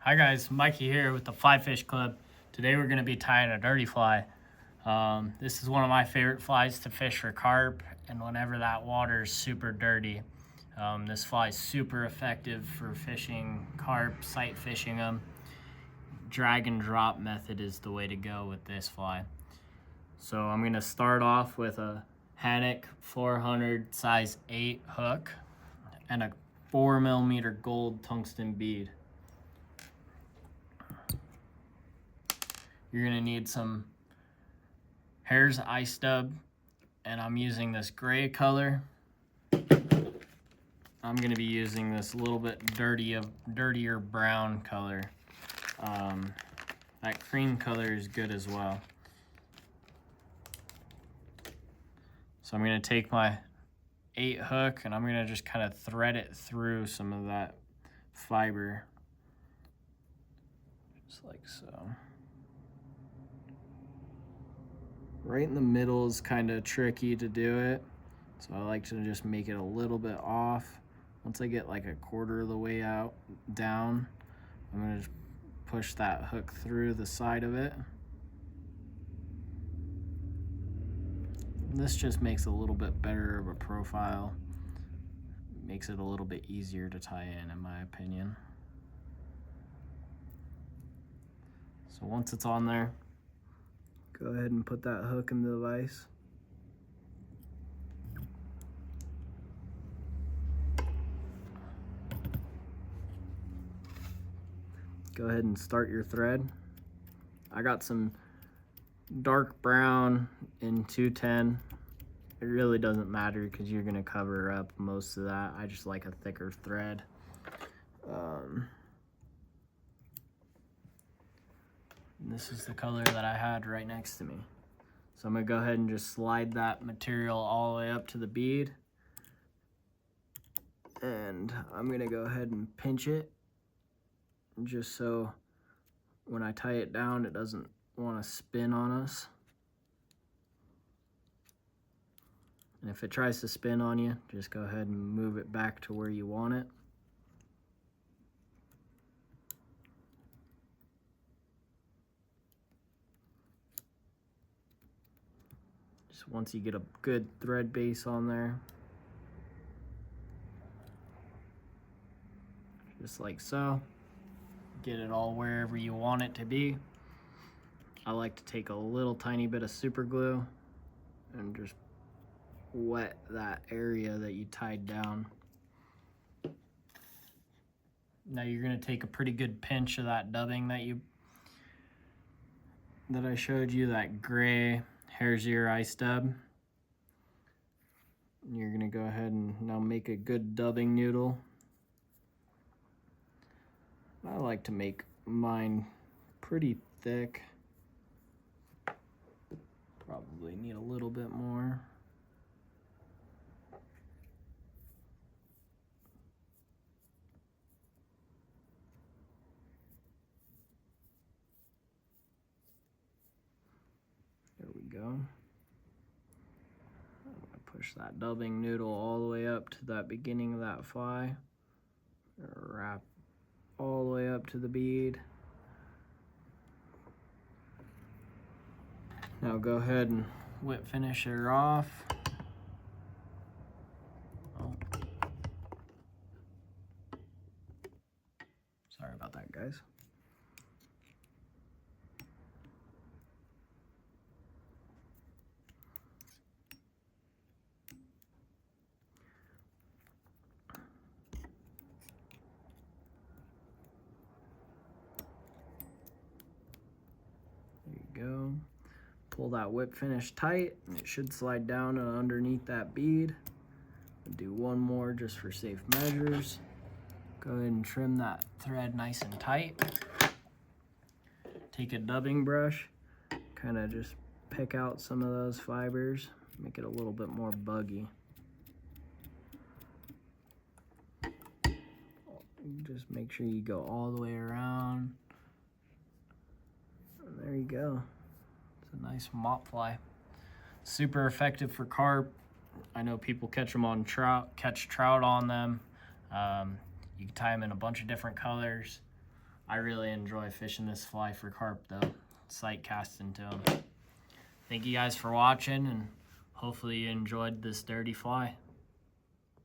Hi guys, Mikey here with the Fly Fish Club. Today we're going to be tying a dirty fly. This is one of my favorite flies to fish for carp, and whenever that water is super dirty, this fly is super effective for fishing carp, sight fishing them. Drag and drop method is the way to go with this fly. So I'm going to start off with a Hanak 400 size 8 hook and a 4mm gold tungsten bead. You're gonna need some hares ice stub, and I'm using this gray color. I'm gonna be using this little bit dirtier brown color. That cream color is good as well. So I'm gonna take my 8 hook and I'm gonna just kind of thread it through some of that fiber, just like so. Right in the middle is kind of tricky to do it, so I like to just make it a little bit off. Once I get like a quarter of the way down, I'm gonna just push that hook through the side of it. This just makes a little bit better of a profile. Makes it a little bit easier to tie in my opinion. So once it's on there, go ahead and put that hook in the vise. Go ahead and start your thread. I got some dark brown in 210. It really doesn't matter because you're gonna cover up most of that. I just like a thicker thread. This is the color that I had right next to me. So I'm gonna go ahead and just slide that material all the way up to the bead. And I'm gonna go ahead and pinch it, just so when I tie it down, it doesn't want to spin on us. And if it tries to spin on you, just go ahead and move it back to where you want it. Just once you get a good thread base on there, just like so. Get it all wherever you want it to be. I like to take a little tiny bit of super glue and just wet that area that you tied down. Now you're gonna take a pretty good pinch of that dubbing that I showed you, that gray hare's ear ice stub. And you're gonna go ahead and now make a good dubbing noodle. I like to make mine pretty thick. Probably need a little bit more. There we go. I'm gonna push that dubbing noodle all the way up to that beginning of that fly. Wrap all the way up to the bead. Now go ahead and whip finish her off. Oh. Sorry about that, guys. There you go. Pull that whip finish tight, and it should slide down underneath that bead. I'll do one more just for safe measures. Go ahead and trim that thread nice and tight. Take a dubbing brush, kind of just pick out some of those fibers, make it a little bit more buggy. Just make sure you go all the way around. And there you go. It's a nice mop fly. Super effective for carp. I know people catch them on catch trout on them. You can tie them in a bunch of different colors. I really enjoy fishing this fly for carp though, sight casting to them. Thank you guys for watching, and hopefully you enjoyed this dirty fly.